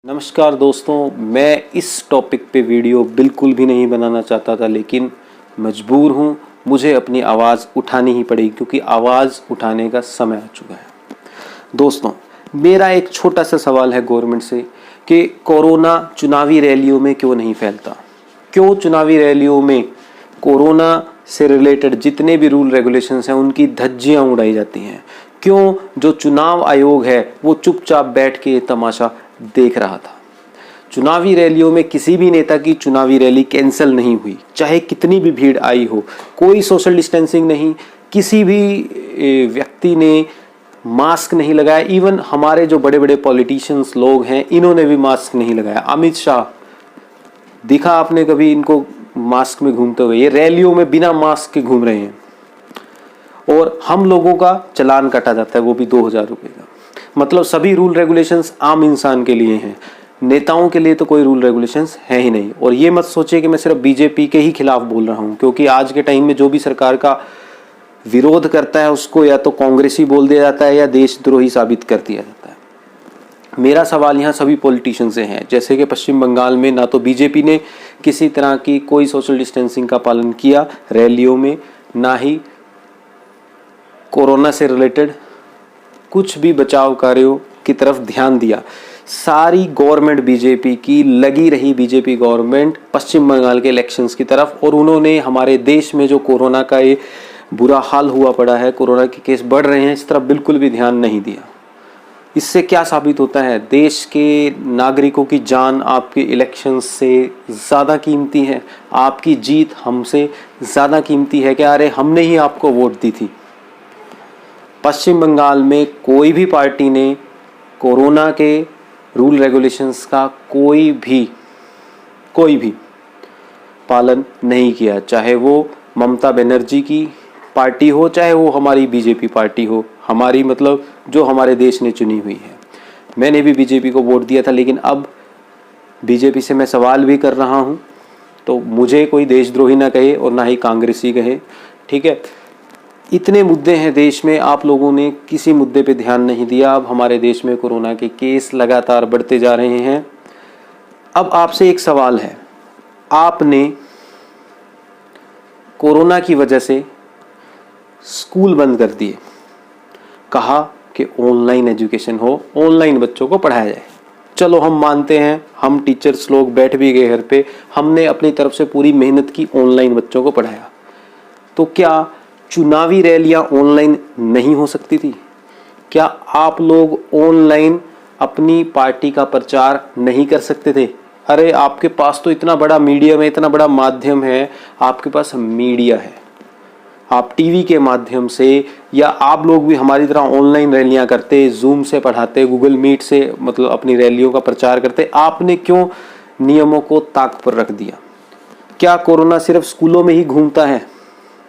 नमस्कार दोस्तों, मैं इस टॉपिक पे वीडियो बिल्कुल भी नहीं बनाना चाहता था, लेकिन मजबूर हूँ। मुझे अपनी आवाज़ उठानी ही पड़ेगी क्योंकि आवाज़ उठाने का समय आ चुका है। दोस्तों, मेरा एक छोटा सा सवाल है गवर्नमेंट से कि कोरोना चुनावी रैलियों में क्यों नहीं फैलता? क्यों चुनावी रैलियों में कोरोना से रिलेटेड जितने भी रूल रेगुलेशंस हैं उनकी धज्जियां उड़ाई जाती हैं? क्यों जो चुनाव आयोग है वो चुपचाप बैठ के तमाशा देख रहा था? चुनावी रैलियों में किसी भी नेता की चुनावी रैली कैंसिल नहीं हुई, चाहे कितनी भी भीड़ आई हो। कोई सोशल डिस्टेंसिंग नहीं, किसी भी व्यक्ति ने मास्क नहीं लगाया। इवन हमारे जो बड़े बड़े पॉलिटिशियंस लोग हैं, इन्होंने भी मास्क नहीं लगाया। अमित शाह, दिखा आपने कभी इनको मास्क में घूमते हुए? ये रैलियों में बिना मास्क के घूम रहे हैं और हम लोगों का चालान काटा जाता है, वो भी 2000 रुपये का। मतलब सभी रूल रेगुलेशंस आम इंसान के लिए हैं, नेताओं के लिए तो कोई रूल रेगुलेशंस है ही नहीं। और ये मत सोचिए कि मैं सिर्फ बीजेपी के ही खिलाफ बोल रहा हूँ, क्योंकि आज के टाइम में जो भी सरकार का विरोध करता है उसको या तो कांग्रेसी बोल दिया जाता है या देशद्रोही साबित कर दिया जाता है। मेरा सवाल यहाँ सभी पॉलिटिशियन से है। जैसे कि पश्चिम बंगाल में ना तो बीजेपी ने किसी तरह की कोई सोशल डिस्टेंसिंग का पालन किया रैलियों में, ना ही कोरोना से रिलेटेड कुछ भी बचाव कार्यों की तरफ ध्यान दिया। सारी गवर्नमेंट बीजेपी की लगी रही, बीजेपी गवर्नमेंट पश्चिम बंगाल के इलेक्शंस की तरफ, और उन्होंने हमारे देश में जो कोरोना का ये बुरा हाल हुआ पड़ा है, कोरोना के केस बढ़ रहे हैं, इस तरफ बिल्कुल भी ध्यान नहीं दिया। इससे क्या साबित होता है? देश के नागरिकों की जान आपके इलेक्शंस से ज़्यादा कीमती है, आपकी जीत हमसे ज़्यादा कीमती है क्या? अरे हमने ही आपको वोट दी थी। पश्चिम बंगाल में कोई भी पार्टी ने कोरोना के रूल रेगुलेशंस का कोई भी पालन नहीं किया, चाहे वो ममता बनर्जी की पार्टी हो, चाहे वो हमारी बीजेपी पार्टी हो, हमारी मतलब जो हमारे देश ने चुनी हुई है। मैंने भी बीजेपी को वोट दिया था, लेकिन अब बीजेपी से मैं सवाल भी कर रहा हूँ, तो मुझे कोई देशद्रोही ना कहे और ना ही कांग्रेसी कहे, ठीक है? इतने मुद्दे हैं देश में, आप लोगों ने किसी मुद्दे पे ध्यान नहीं दिया। अब हमारे देश में कोरोना के केस लगातार बढ़ते जा रहे हैं। अब आपसे एक सवाल है, आपने कोरोना की वजह से स्कूल बंद कर दिए, कहा कि ऑनलाइन एजुकेशन हो, ऑनलाइन बच्चों को पढ़ाया जाए। चलो हम मानते हैं, हम टीचर्स लोग बैठ भी गए घर पे, हमने अपनी तरफ से पूरी मेहनत की, ऑनलाइन बच्चों को पढ़ाया। तो क्या चुनावी रैलियां ऑनलाइन नहीं हो सकती थी? क्या आप लोग ऑनलाइन अपनी पार्टी का प्रचार नहीं कर सकते थे? अरे आपके पास तो इतना बड़ा मीडियम है, इतना बड़ा माध्यम है, आपके पास मीडिया है, आप टीवी के माध्यम से, या आप लोग भी हमारी तरह ऑनलाइन रैलियां करते, जूम से पढ़ाते, गूगल मीट से मतलब अपनी रैलियों का प्रचार करते। आपने क्यों नियमों को ताक पर रख दिया? क्या कोरोना सिर्फ स्कूलों में ही घूमता है?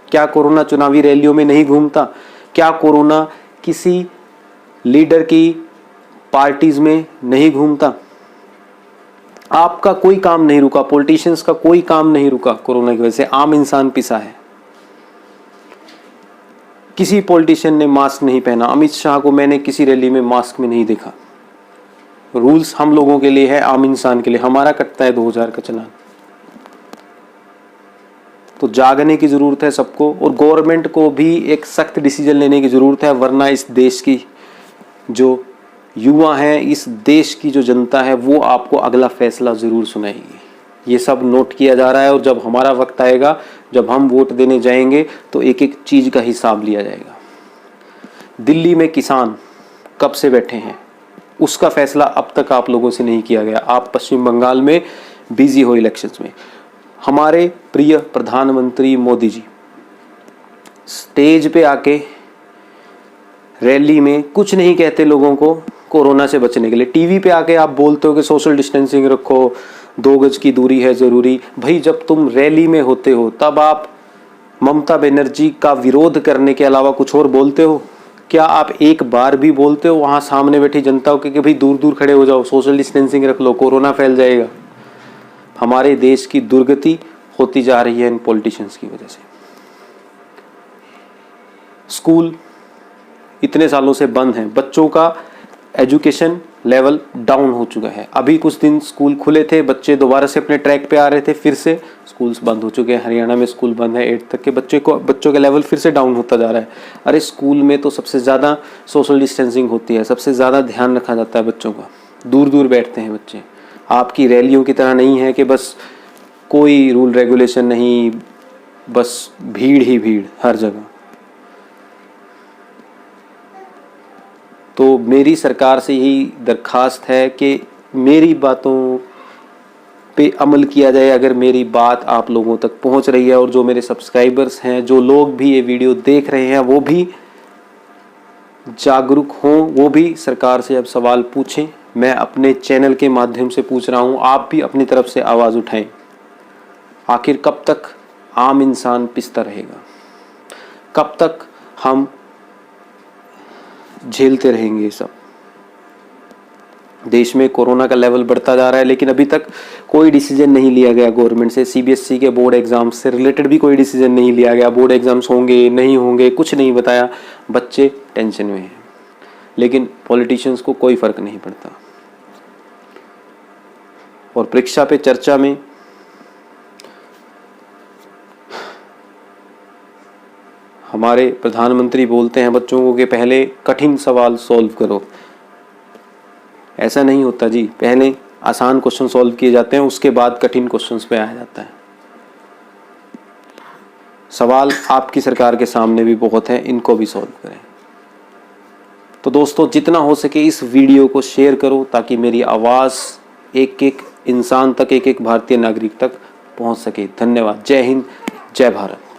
क्या कोरोना चुनावी रैलियों में नहीं घूमता? क्या कोरोना किसी लीडर की पार्टीज में नहीं घूमता? आपका कोई काम नहीं रुका, पॉलिटिशियंस का कोई काम नहीं रुका कोरोना की वजह से। आम इंसान पिसा है। किसी पॉलिटिशियन ने मास्क नहीं पहना। अमित शाह को मैंने किसी रैली में मास्क में नहीं देखा। रूल्स हम लोगों के लिए है, आम इंसान के लिए। हमारा कटता है 2000 का चालान। तो जागने की जरूरत है सबको, और गवर्नमेंट को भी एक सख्त डिसीजन लेने की जरूरत है, वरना इस देश की जो युवा हैं, इस देश की जो जनता है, वो आपको अगला फैसला जरूर सुनाएगी। ये सब नोट किया जा रहा है, और जब हमारा वक्त आएगा, जब हम वोट देने जाएंगे, तो एक एक चीज का हिसाब लिया जाएगा। दिल्ली में किसान कब से बैठे हैं, उसका फैसला अब तक आप लोगों से नहीं किया गया। आप पश्चिम बंगाल में बिजी हो इलेक्शंस में। हमारे प्रिय प्रधानमंत्री मोदी जी स्टेज पे आके रैली में कुछ नहीं कहते लोगों को कोरोना से बचने के लिए। टीवी पे आके आप बोलते हो कि सोशल डिस्टेंसिंग रखो, 2 गज की दूरी है जरूरी। भाई जब तुम रैली में होते हो तब आप ममता बनर्जी का विरोध करने के अलावा कुछ और बोलते हो? क्या आप एक बार भी बोलते हो वहां सामने बैठी जनता को कि भाई दूर दूर खड़े हो जाओ, सोशल डिस्टेंसिंग रख लो, कोरोना फैल जाएगा? हमारे देश की दुर्गति होती जा रही है इन पॉलिटिशियंस की वजह से। स्कूल इतने सालों से बंद हैं, बच्चों का एजुकेशन लेवल डाउन हो चुका है। अभी कुछ दिन स्कूल खुले थे, बच्चे दोबारा से अपने ट्रैक पे आ रहे थे, फिर से स्कूल्स बंद हो चुके हैं। हरियाणा में स्कूल बंद है, 8th तक के बच्चों का लेवल फिर से डाउन होता जा रहा है। अरे स्कूल में तो सबसे ज़्यादा सोशल डिस्टेंसिंग होती है, सबसे ज़्यादा ध्यान रखा जाता है बच्चों का, दूर दूर बैठते हैं बच्चे। आपकी रैलियों की तरह नहीं है कि बस कोई रूल रेगुलेशन नहीं, बस भीड़ ही भीड़ हर जगह। तो मेरी सरकार से यही दरखास्त है कि मेरी बातों पे अमल किया जाए। अगर मेरी बात आप लोगों तक पहुंच रही है और जो मेरे सब्सक्राइबर्स हैं, जो लोग भी ये वीडियो देख रहे हैं, वो भी जागरूक हों, वो भी सरकार से अब सवाल पूछें। मैं अपने चैनल के माध्यम से पूछ रहा हूं, आप भी अपनी तरफ से आवाज़ उठाएं। आखिर कब तक आम इंसान पिसता रहेगा? कब तक हम झेलते रहेंगे ये सब? देश में कोरोना का लेवल बढ़ता जा रहा है, लेकिन अभी तक कोई डिसीजन नहीं लिया गया गवर्नमेंट से। सीबीएसई के बोर्ड एग्जाम से रिलेटेड भी कोई डिसीजन नहीं लिया गया। बोर्ड एग्जाम्स होंगे नहीं होंगे कुछ नहीं बताया, बच्चे टेंशन में हैं, लेकिन पॉलिटिशियंस को कोई फर्क नहीं पड़ता। और परीक्षा पे चर्चा में हमारे प्रधानमंत्री बोलते हैं बच्चों को कि पहले कठिन सवाल सॉल्व करो। ऐसा नहीं होता जी, पहले आसान क्वेश्चन सॉल्व किए जाते हैं, उसके बाद कठिन क्वेश्चंस पे आया जाता है। सवाल आपकी सरकार के सामने भी बहुत हैं, इनको भी सॉल्व करें। तो दोस्तों, जितना हो सके इस वीडियो को शेयर करो ताकि मेरी आवाज़ एक एक इंसान तक, एक एक भारतीय नागरिक तक पहुंच सके। धन्यवाद। जय हिंद, जय भारत।